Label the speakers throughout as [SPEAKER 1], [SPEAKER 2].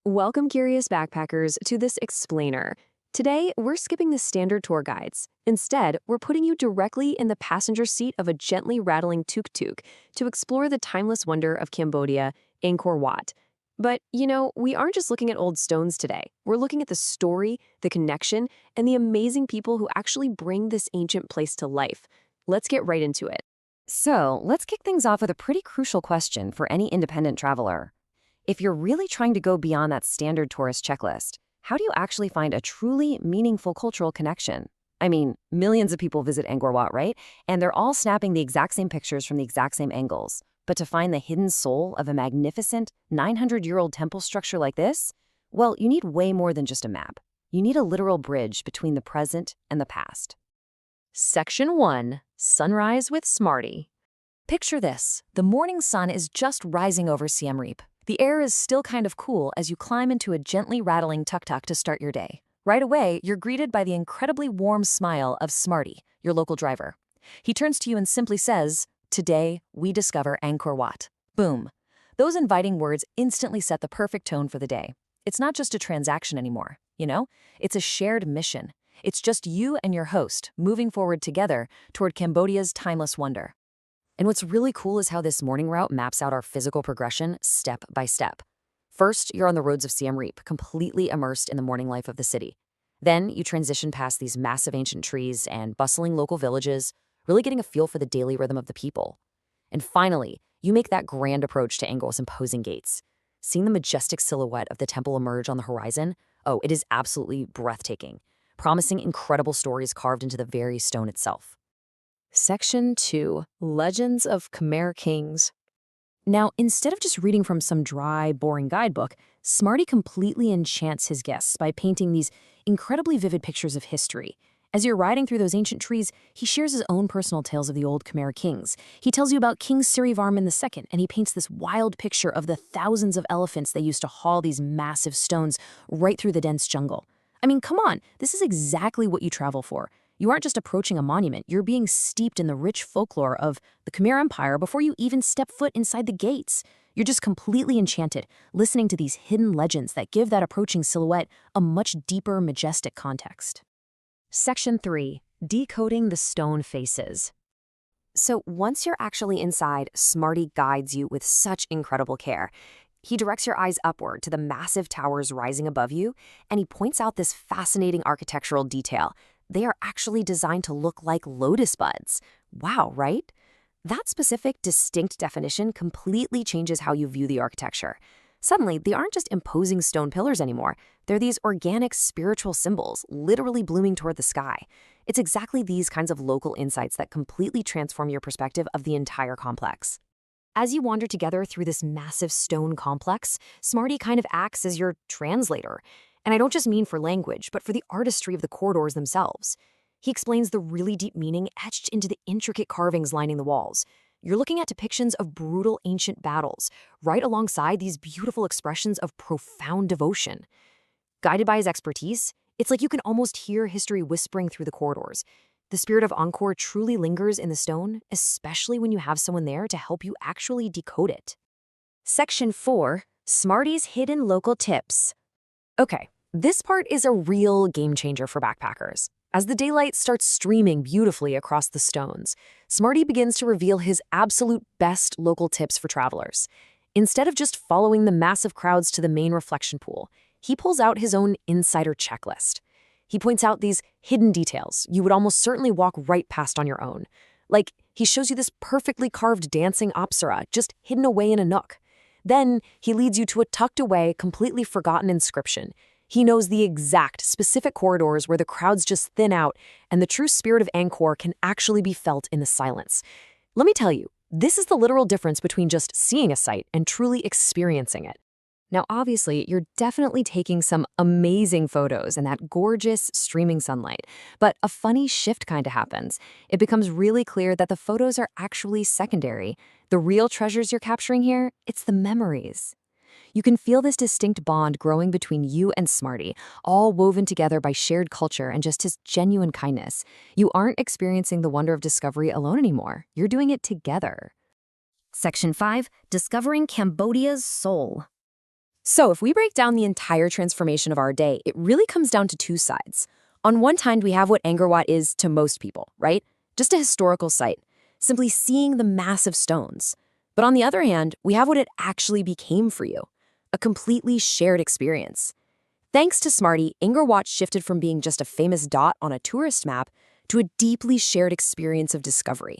[SPEAKER 1] Welcome, curious backpackers, to this explainer. Today, we're skipping the standard tour guides. Instead, we're putting you directly in the passenger seat of a gently rattling tuk-tuk to explore the timeless wonder of Cambodia, Angkor Wat. But, we aren't just looking at old stones today. We're looking at the story, the connection, and the amazing people who actually bring this ancient place to life. Let's get right into it.
[SPEAKER 2] So, let's kick things off with a pretty crucial question for any independent traveler. If you're really trying to go beyond that standard tourist checklist, how do you actually find a truly meaningful cultural connection? I mean, millions of people visit Angkor Wat, right? And they're all snapping the exact same pictures from the exact same angles. But to find the hidden soul of a magnificent 900-year-old temple structure like this, well, you need way more than just a map. You need a literal bridge between the present and the past.
[SPEAKER 1] Section 1. Sunrise with Smarty.
[SPEAKER 3] Picture this. The morning sun is just rising over Siem Reap. The air is still kind of cool as you climb into a gently rattling tuk-tuk to start your day. Right away, you're greeted by the incredibly warm smile of Smarty, your local driver. He turns to you and simply says, "Today, we discover Angkor Wat." Boom. Those inviting words instantly set the perfect tone for the day. It's not just a transaction anymore, It's a shared mission. It's just you and your host moving forward together toward Cambodia's timeless wonder. And what's really cool is how this morning route maps out our physical progression step by step. First, you're on the roads of Siem Reap, completely immersed in the morning life of the city. Then you transition past these massive ancient trees and bustling local villages, really getting a feel for the daily rhythm of the people. And finally, you make that grand approach to Angkor's imposing gates. Seeing the majestic silhouette of the temple emerge on the horizon, it is absolutely breathtaking, promising incredible stories carved into the very stone itself.
[SPEAKER 1] Section 2. Legends of Khmer Kings.
[SPEAKER 3] Now, instead of just reading from some dry, boring guidebook, Smarty completely enchants his guests by painting these incredibly vivid pictures of history. As you're riding through those ancient trees, he shares his own personal tales of the old Khmer kings. He tells you about King Sirivarman II, and he paints this wild picture of the thousands of elephants they used to haul these massive stones right through the dense jungle. I mean, come on, this is exactly what you travel for. You aren't just approaching a monument, you're being steeped in the rich folklore of the Khmer Empire before you even step foot inside the gates. You're just completely enchanted, listening to these hidden legends that give that approaching silhouette a much deeper, majestic context.
[SPEAKER 1] Section 3. Decoding the stone faces.
[SPEAKER 2] So once you're actually inside, Smarty guides you with such incredible care. He directs your eyes upward to the massive towers rising above you, and he points out this fascinating architectural detail. They are actually designed to look like lotus buds. Wow, right? That specific, distinct definition completely changes how you view the architecture. Suddenly, they aren't just imposing stone pillars anymore. They're these organic, spiritual symbols, literally blooming toward the sky. It's exactly these kinds of local insights that completely transform your perspective of the entire complex. As you wander together through this massive stone complex, Smarty kind of acts as your translator. And I don't just mean for language, but for the artistry of the corridors themselves. He explains the really deep meaning etched into the intricate carvings lining the walls. You're looking at depictions of brutal ancient battles, right alongside these beautiful expressions of profound devotion. Guided by his expertise, it's like you can almost hear history whispering through the corridors. The spirit of Angkor truly lingers in the stone, especially when you have someone there to help you actually decode it.
[SPEAKER 1] Section 4. Smarty's hidden local tips. Okay, this part is a real game changer for backpackers. As the daylight starts streaming beautifully across the stones, Smarty begins to reveal his absolute best local tips for travelers. Instead of just following the massive crowds to the main reflection pool, he pulls out his own insider checklist. He points out these hidden details you would almost certainly walk right past on your own. Like, he shows you this perfectly carved dancing apsara just hidden away in a nook. Then he leads you to a tucked-away, completely forgotten inscription. He knows the exact, specific corridors where the crowds just thin out and the true spirit of Angkor can actually be felt in the silence. Let me tell you, this is the literal difference between just seeing a site and truly experiencing it. Now, obviously, you're definitely taking some amazing photos in that gorgeous, streaming sunlight, but a funny shift kind of happens. It becomes really clear that the photos are actually secondary. The real treasures you're capturing here, it's the memories. You can feel this distinct bond growing between you and Smarty, all woven together by shared culture and just his genuine kindness. You aren't experiencing the wonder of discovery alone anymore. You're doing it together.
[SPEAKER 2] Section 5. Discovering Cambodia's soul.
[SPEAKER 1] So if we break down the entire transformation of our day, it really comes down to two sides. On one hand, we have what Angkor Wat is to most people, right? Just a historical site, simply seeing the massive stones. But on the other hand, we have what it actually became for you, a completely shared experience. Thanks to Smarty, Angkor Wat shifted from being just a famous dot on a tourist map to a deeply shared experience of discovery.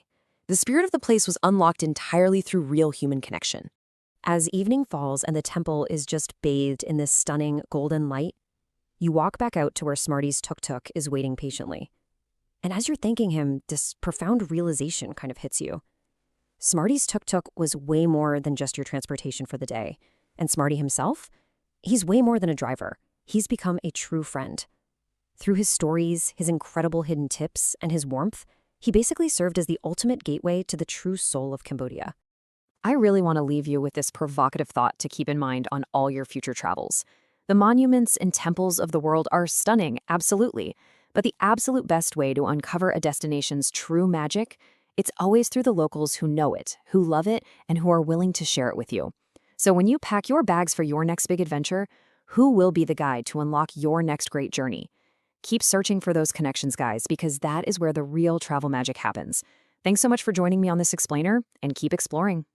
[SPEAKER 1] The spirit of the place was unlocked entirely through real human connection.
[SPEAKER 2] As evening falls and the temple is just bathed in this stunning golden light, you walk back out to where Smarty's tuk-tuk is waiting patiently. And as you're thanking him, this profound realization kind of hits you. Smarty's tuk-tuk was way more than just your transportation for the day. And Smarty himself? He's way more than a driver. He's become a true friend. Through his stories, his incredible hidden tips, and his warmth, he basically served as the ultimate gateway to the true soul of Cambodia.
[SPEAKER 1] I really want to leave you with this provocative thought to keep in mind on all your future travels. The monuments and temples of the world are stunning, absolutely, but the absolute best way to uncover a destination's true magic, it's always through the locals who know it, who love it, and who are willing to share it with you. So when you pack your bags for your next big adventure, who will be the guide to unlock your next great journey? Keep searching for those connections, guys, because that is where the real travel magic happens. Thanks so much for joining me on this explainer, and keep exploring.